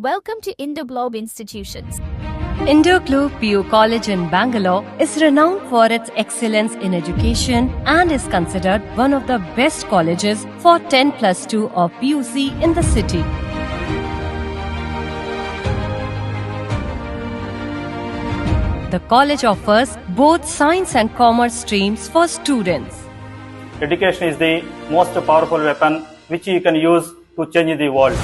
Welcome to Indo-Globe Institutions. Indo-Globe PU College in Bangalore is renowned for its excellence in education and is considered one of the best colleges for 10+2 of PUC in the city. The college offers both science and commerce streams for students. Education is the most powerful weapon which you can use to change the world.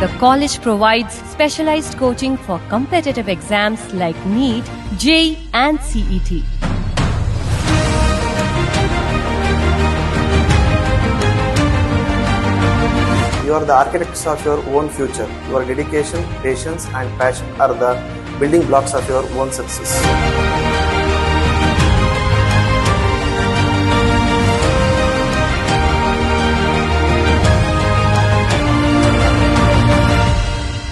The college provides specialized coaching for competitive exams like NEET, JEE and CET. You are the architects of your own future. Your dedication, patience and passion are the building blocks of your own success.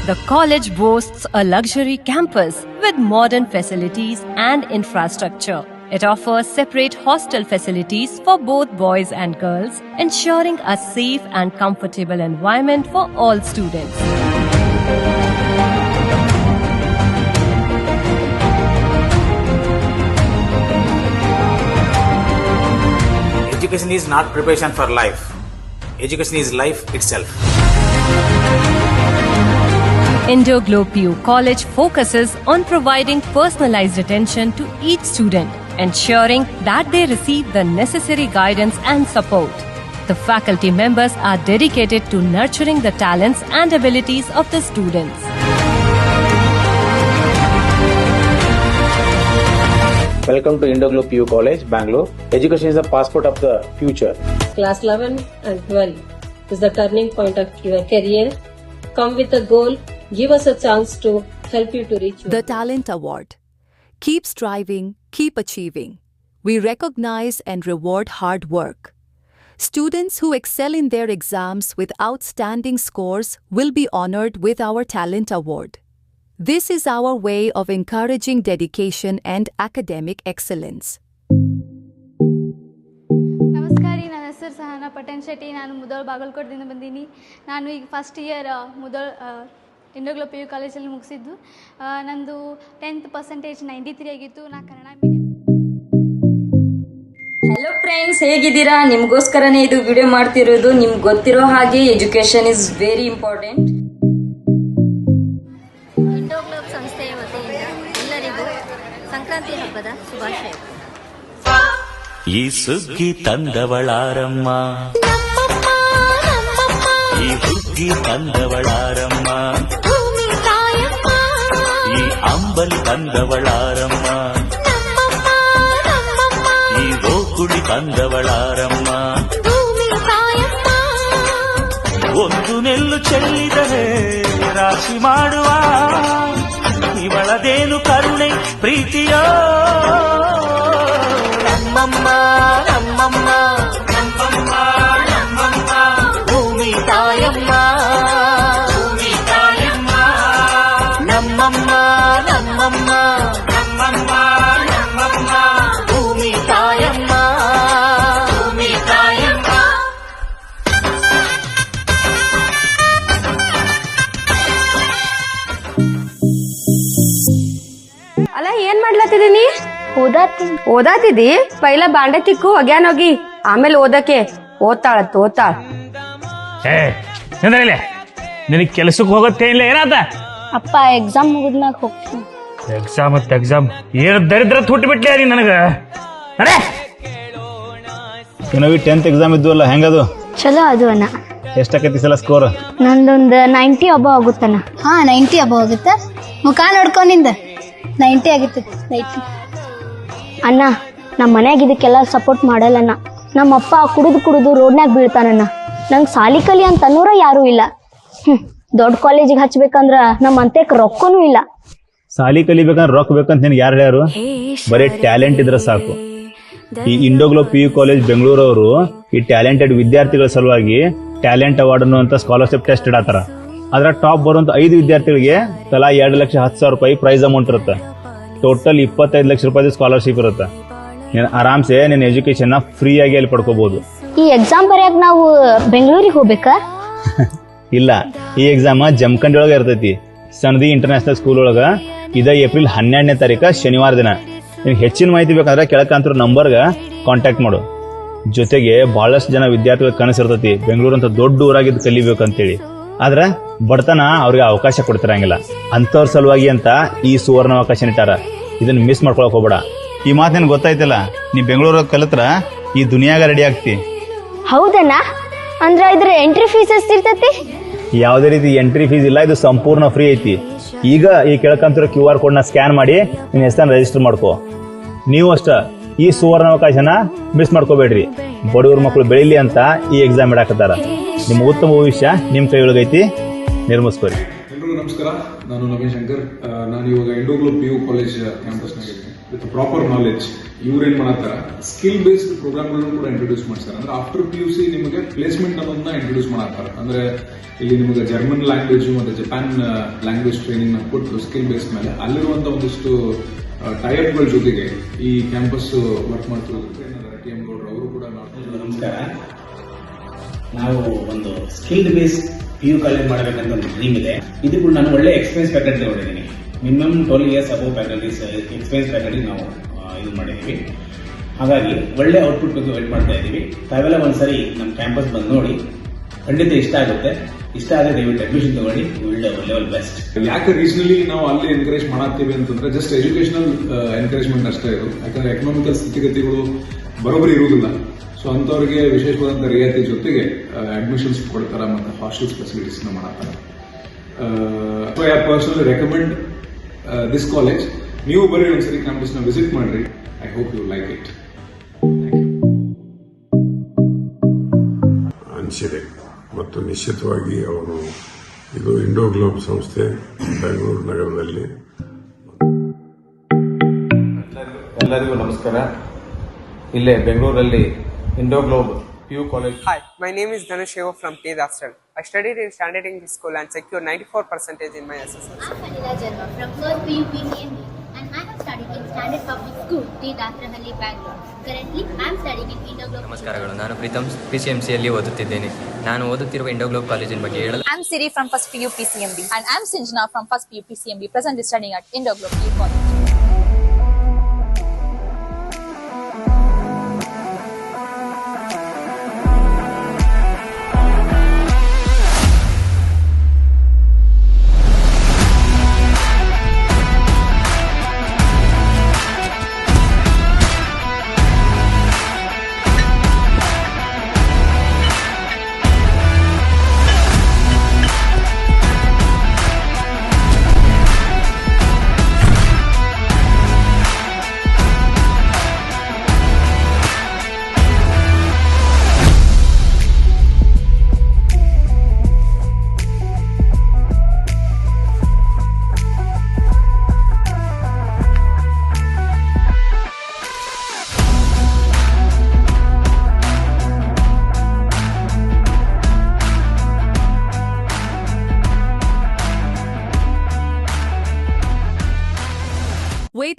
The college boasts a luxury campus with modern facilities and infrastructure. It offers separate hostel facilities for both boys and girls, ensuring a safe and comfortable environment for all students. Education is not preparation for life. Education is life itself. Indo-Globe PU College focuses on providing personalized attention to each student, ensuring that they receive the necessary guidance and support. The faculty members are dedicated to nurturing the talents and abilities of the students. Welcome to Indo-Globe PU College, Bangalore. Education is the passport of the future. Class 11 and 12 is the turning point of your career. Come with a goal. Give us a chance to help you to reach The Talent Award. Keep striving, keep achieving. We recognize and reward hard work. Students who excel in their exams with outstanding scores will be honored with our Talent Award. This is our way of encouraging dedication and academic excellence. ನಮಸ್ಕಾರ ರೀ, ನನ್ನ ಹೆಸರು ಸಹನಾ ಪಟೇಲ್ ಶೆಟ್ಟಿ. ನಾನು ಮುದೋಳ್ ಬಾಗಲಕೋಟದಿಂದ ಬಂದೀನಿ. ನಾನು ಈಗ first year Mudhol ಇಂಡೋಗ್ಲೋಬ್ PU ಕಾಲೇಜಲ್ಲಿ ಮುಗಿಸಿದ್ದು. ನಂದು 10th ಪರ್ಸೆಂಟೇಜ್ 93 ಆಗಿತ್ತು. ನಾ ಕನ್ನಡ ಮೀಡಿಯಂ. ಹಲೋ ಫ್ರೆಂಡ್ಸ್, ಹೇಗಿದ್ದೀರಾ? ನಿಮಗೋಸ್ಕರನೇ ಇದು ವಿಡಿಯೋ ಮಾಡ್ತಿರೋದು. ನಿಮ್ಗೆ ಗೊತ್ತಿರೋ ಹಾಗೆ ಎಜುಕೇಶನ್ ಇಸ್ ವೆರಿ ಇಂಪಾರ್ಟೆಂಟ್. ಇಂಡೋಗ್ಲೋಬ್ ಸಂಸ್ಥೆಯ ವತಿಯಿಂದ ಎಲ್ಲರಿಗೂ ಸಂಕ್ರಾಂತಿ ಹಬ್ಬದ ಶುಭಾಶಯ. ಈ ಸುಗ್ಗಿ ತಂದವಳಾರಮ್ಮ, ಈ ಹುಗ್ಗಿ ತಂದವಳಾರಮ್ಮ, ಈ ಅಂಬಲಿ ತಂದವಳಾರಮ್ಮ, ಈ ಓಕುಳಿ ತಂದವಳಾರಮ್ಮ. ಒಂದು ನೆಲ್ಲು ಚೆಲ್ಲಿದರೆ ರಾಶಿ ಮಾಡುವ ಇವಳದೇನು ಕರುಣೆ ಪ್ರೀತಿಯೋ. ನಮ್ಮಮ್ಮ ನಮ್ಮಮ್ಮ ನಮ್ಮಮ್ಮ ನಮ್ಮಮ್ಮ ಭೂಮಿ ತಾಯಮ್ಮ, ಭೂಮಿ ತಾಯಮ್ಮ. ನಮ್ಮಮ್ಮ ನಮ್ಮಮ್ಮ ನಮ್ಮಮ್ಮ ನಮ್ಮಮ್ಮ ಭೂಮಿ ತಾಯಮ್ಮ, ಭೂಮಿ ತಾಯಮ್ಮ. ಅಲ್ಲ, ಏನ್ ಮಾಡ್ಲತ್ತಿದೀನಿ? ಓದಾತಿದ್ದಿ? ಪೈಲ ಬಾಂಡೆ ತಿಕ್ಕು, ಒಗ್ಯಾನ್ ಹೋಗಿ, ಆಮೇಲೆ ಓದಕ್ಕೆ ಓದ್ತಾಳ. ನಿನಗೆ ಕೆಲಸಕ್ಕೆ ಹೋಗುತ್ತೆ ಇಲ್ಲ ಏನಾದ? ಅಪ್ಪ ಎಕ್ಸಾಮ್ ಮುಗಿದ್ಮ್ಯಾಗ ಹೋಗ್ತೀನಿ. ಎಕ್ಸಾಮ್ ಏನು ದರಿದ್ರ ಹುಟ್ಟುಬಿಟ್ಲೆ ನೀ ನನಗೆ. ಅರೆ ಏನೋ 10th ಎಕ್ಸಾಮ್ ಇದ್ವಲ್ಲ, ಹೆಂಗದು? ಚಲೋ ಅದು ಅಣ್ಣ. ಎಷ್ಟಾಕೈತಿ ಸಲ ಸ್ಕೋರ್? ನಂದೊಂದು 90 ಅಬೋ ಆಗುತ್ತಣ್ಣ. 90 ಅಬೋ ಆಗುತ್ತಾ? ಮುಖ ನೋಡ್ಕೊಂಡಿಂದ 90 ಆಗಿತ್ತು. ಅಣ್ಣ, ನಮ್ಮ ಮನ್ಯಾಗ ಇದಕ್ಕೆಲ್ಲ ಸಪೋರ್ಟ್ ಮಾಡಲ್ಲಣ್ಣ. ನಮ್ಮಪ್ಪ ಕುಡಿದು ರೋಡ್ನಾಗ ಬೀಳ್ತಾನಣ್ಣ. ನಂಗೆ ಸಾಲಿ ಕಲಿ ಅಂತ ಅನ್ನೋರ ಯಾರೂ ಇಲ್ಲ. ದೊಡ್ಡ ಕಾಲೇಜಿಗೆ ಹಚ್ಬೇಕಂದ್ರ ನಮ್ಮ ಅಂತೇಕ್ ರೊಕ್ಕನೂ ಇಲ್ಲ. ಸಾಲಿ ಕಲಿಬೇಕಂದ್ರೆ ರೊಕ್ಕ ಬೇಕಂತ ನಿನ್ಗೆ ಯಾರು ಹೇಳ್ಯಾರು? ಬರೀ ಟ್ಯಾಲೆಂಟ್ ಇದ್ರೆ ಸಾಕು. ಈ ಇಂಡೋಗ್ಲೋಬ್ PU ಕಾಲೇಜ್ ಬೆಂಗಳೂರು ಅವರು ಈ ಟ್ಯಾಲೆಂಟೆಡ್ ವಿದ್ಯಾರ್ಥಿಗಳ ಸಲುವಾಗಿ ಟ್ಯಾಲೆಂಟ್ ಅವಾರ್ಡ್ ಅನ್ನುವಂಥ ಸ್ಕಾಲರ್ಶಿಪ್ ಟೆಸ್ಟ್ ಇಡತ್ತಾರ. ಅದ್ರ ಟಾಪ್ ಬರುವಂತ 5 ವಿದ್ಯಾರ್ಥಿಗಳಿಗೆ ತಲಾ 2,10,000 ರೂಪಾಯಿ ಪ್ರೈಸ್ ಅಮೌಂಟ್ ಇರುತ್ತೆ. ಟೋಟಲ್ 25 ಲಕ್ಷ ರೂಪಾಯಿ ಸ್ಕಾಲರ್ಶಿಪ್ ಇರುತ್ತೆ. ನೀನು ಆರಾಮ್ಸೆ ನಿನ್ನ ಎಜುಕೇಶನ್ ಫ್ರೀ ಆಗಿ ಅಲ್ಲಿ ಪಡ್ಕೋಬಹುದು. ಈ ಎಕ್ಸಾಮ್ ಬರ್ಯಾಕ ನಾವು ಬೆಂಗಳೂರಿಗೆ ಹೋಗ್ಬೇಕಾ? ಇಲ್ಲ, ಈ ಎಕ್ಸಾಮ್ ಜಮಖಂಡಿ ಒಳಗೆ ಇರ್ತೈತಿ. ಸನದಿ ಇಂಟರ್ನ್ಯಾಷನಲ್ ಸ್ಕೂಲ್ ಒಳಗ ಇದ ಏಪ್ರಿಲ್ 12ನೇ ತಾರೀಕು ಶನಿವಾರ ದಿನ. ನಿಮ್ಗೆ ಹೆಚ್ಚಿನ ಮಾಹಿತಿ ಬೇಕಂದ್ರೆ ಕೆಳಕಂತಿರೋ ನಂಬರ್ಗೆ ಕಾಂಟ್ಯಾಕ್ಟ್ ಮಾಡು. ಜೊತೆಗೆ ಬಹಳಷ್ಟು ಜನ ವಿದ್ಯಾರ್ಥಿಗಳ ಕನಸಿರ್ತೈತಿ ಬೆಂಗಳೂರು ಅಂತ ದೊಡ್ಡ ಊರಾಗಿದ್ದು ಕಲಿಬೇಕಂತೇಳಿ. ಆದ್ರೆ ಬಡತನ ಅವ್ರಿಗೆ ಅವಕಾಶ ಕೊಡ್ತಿರಂಗಿಲ್ಲ. ಅಂಥವ್ರ ಸಲುವಾಗಿ ಅಂತ ಈ ಸುವರ್ಣ ಅವಕಾಶ ಇಟ್ಟಾರ. ಇದನ್ನ ಮಿಸ್ ಮಾಡ್ಕೊಳಕ್ ಹೋಗ್ಬೇಡ. ಈ ಮಾತು ನಿನ್ಗೆ ಗೊತ್ತಾಯ್ತಲ್ಲ, ನೀ ಬೆಂಗಳೂರಾಗ ಕಲಿತ್ರ ಈ ದುನಿಯಾಗ ರೆಡಿ ಆಗ್ತಿ. ಹೌದಣ್ಣ, ಅಂದ್ರ ಇದ್ರ ಎಂಟ್ರಿ ಫೀಸ್ ಎಷ್ಟಿರ್ತೈತಿ? ಯಾವುದೇ ರೀತಿ ಎಂಟ್ರಿ ಫೀಸ್ ಇಲ್ಲ, ಇದು ಸಂಪೂರ್ಣ ಫ್ರೀ ಐತಿ. ಈಗ ಈ ಕೆಳಕಂತಿರೋ QR ಕೋಡ್ನ ಸ್ಕ್ಯಾನ್ ಮಾಡಿ ನಿನ್ನ ಹೆಸರನ್ನ ರಿಜಿಸ್ಟರ್ ಮಾಡ್ಕೋ. ನೀವು ಅಷ್ಟ ಈ ಸುವರ್ಣ ಅವಕಾಶನ ಮಿಸ್ ಮಾಡ್ಕೋಬೇಡ್ರಿ. ಬಡವ್ರ ಮಕ್ಕಳು ಬೆಳಿಲಿ ಅಂತ ಈ ಎಕ್ಸಾಮ್ ಇಡಾಕತ್ತಾರ. ನಿಮ್ಮ ಉತ್ತಮ ಭವಿಷ್ಯ ನಿಮ್ಮ ಕೈ ಒಳಗೈತಿ, ನಿರ್ಮಿಸ್ಕೋರಿ. ಎಲ್ರಿಗೂ ನಮಸ್ಕಾರ, ನಾನು ನವೀನ್ ಶಂಕರ್. ನಾನು ಇವಾಗ ಇಂಡೋಗ್ಲೋಬ್ PU ಕಾಲೇಜ್ ಕ್ಯಾಂಪಸ್ನಾಗಿದ್ದೀನಿ. ವಿತ್ ಪ್ರಾಪರ್ ನಾಲೆಜ್ ಇವ್ರೇನ್ ಮಾಡತ್ತಾರ, ಸ್ಕಿಲ್ ಬೇಸ್ಡ್ ಪ್ರೋಗ್ರಾಮ್ಗಳನ್ನು ಕೂಡ ಇಂಟ್ರೊಡ್ಯೂಸ್ ಮಾಡ್ತಾರೆ. ಅಂದ್ರೆ ಆಫ್ಟರ್ PUC ನಿಮಗೆ ಪ್ಲೇಸ್ಮೆಂಟ್ ಅನ್ನೋದನ್ನ ಇಂಟ್ರೊಡ್ಯೂಸ್ ಮಾಡತ್ತಾರ. ಅಂದ್ರೆ ಇಲ್ಲಿ ನಿಮಗೆ ಜರ್ಮನ್ ಲ್ಯಾಂಗ್ವೇಜ್ ಮತ್ತೆ ಜಪಾನ್ ಲ್ಯಾಂಗ್ವೇಜ್ ಟ್ರೈನಿಂಗ್ ನ ಕೊಟ್ಟು ಸ್ಕಿಲ್ ಬೇಸ್ ಮೇಲೆ ಅಲ್ಲಿರುವಂತ ಒಂದಿಷ್ಟು ಟೈಪ್ಗಳ ಜೊತೆಗೆ ಈ ಕ್ಯಾಂಪಸ್ ವರ್ಕ್ ಮಾಡ್ತಿರೋದಕ್ಕೆ TM ಗೌಡ್ರು ಅವರು ಕೂಡ. ನಮಸ್ಕಾರ. ನಾವು ಒಂದು ಸ್ಕಿಲ್ಡ್ ಬೇಸ್ PU ಕಾಲೇಜ್ ಮಾಡಬೇಕಂತ ಒಂದು ಡ್ರೀಮ್ ಇದೆ. ಇದು ಕೂಡ ನಾನು ಒಳ್ಳೆ ಎಕ್ಸ್ಪೀರಿಯನ್ಸ್ ಫ್ಯಾಕಲ್ಟಿ ತಗೊಂಡಿದ್ದೀನಿ. Minimum 12 years above faculties experience faculty ನಾವು ಇದು ಮಾಡಿದ್ದೀವಿ. ಹಾಗಾಗಿ ಒಳ್ಳೆ ಔಟ್ಪುಟ್ ಬಗ್ಗೆ ವೇಟ್ ಮಾಡ್ತಾ ಇದ್ದೀವಿ. ತಾವೆಲ್ಲ ಒಂದ್ಸರಿ ನಮ್ಮ ಕ್ಯಾಂಪಸ್ ಬಂದು ನೋಡಿ, ಖಂಡಿತ ಇಷ್ಟ ಆಗುತ್ತೆ. ಇಷ್ಟ ಆದರೆ ದಯವಿಟ್ಟು ಅಡ್ಮಿಷನ್ ತಗೊಳ್ಳಿ. Level best. ಯಾಕೆ ರೀಸನಲಿ ನಾವು ಅಲ್ಲಿ ಎನ್ಕರೇಜ್ ಮಾಡತ್ತೀವಿ ಅಂತಂದ್ರೆ ಜಸ್ಟ್ ಎಜುಕೇಶನಲ್ ಎನ್ಕರೇಜ್ಮೆಂಟ್ ಅಷ್ಟೇ ಇದು. ಯಾಕಂದ್ರೆ ಎಕನಾಮಿಕಲ್ ಸ್ಥಿತಿಗತಿಗಳು ಬರೋಬ್ಬರಿ ಇರುವುದಿಲ್ಲ. ಸೊ ಅಂತವರಿಗೆ ವಿಶೇಷವಾದಂತಹ ರಿಯಾಯಿತಿ ಜೊತೆಗೆ ಅಡ್ಮಿಷನ್ಸ್ ಕೊಡ್ತಾರ ಮತ್ತು ಹಾಸ್ಟೆಲ್ಸ್ ಫೆಸಿಲಿಟೀಸ್ ಮಾಡತ್ತಾರೆ. So I personally recommend this college. ನೀವು ಬರೀ ಒಂದ್ಸರಿ ಕ್ಯಾಂಪಸ್ ನ ವಿಸಿಟ್ ಮಾಡ್ರಿ. I hope you like it. ಅನಿಸಿದೆ ಮತ್ತು ನಿಶ್ಚಿತವಾಗಿ ಅವರು ಇದು ಇಂಡೋಗ್ಲೋಬ್ ಸಂಸ್ಥೆ ಬೆಂಗಳೂರು ನಗರದಲ್ಲಿ. ಎಲ್ಲರಿಗೂ ನಮಸ್ಕಾರ. ಇಲ್ಲೇ ಬೆಂಗಳೂರಲ್ಲಿ ಇಂಡೋಗ್ಲೋಬ್ PU college. Hi, my name is Dhanush Shiva from T. Dastal. I studied in Standard English School and secured 94% in my SSLC. I'm Anila Jarma from 3rd PU PCMB and I have studied in Standard Public School, T. Datrahalli, Bangalore. Currently, I am studying in Indoglobe. ನಮಸ್ಕಾರಗಳು, ನಾನು ಪ್ರೀತಮ್ PCMCಯಲ್ಲಿ ಓದುತ್ತಿದ್ದೇನೆ. ನಾನು ಓದುತ್ತಿರುವ ಇಂಡೋಗ್ಲೋಬ್ ಕಾಲೇಜಿನ ಬಗ್ಗೆ ಹೇಳಲು. I'm Siri from 1st PU PCMB and I'm Sinjana from 1st PU PCMB, presently studying at Indoglobe PU College.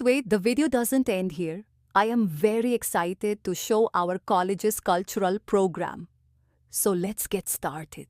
Wait, the video doesn't end here. I am very excited to show our college's cultural program. So let's get started.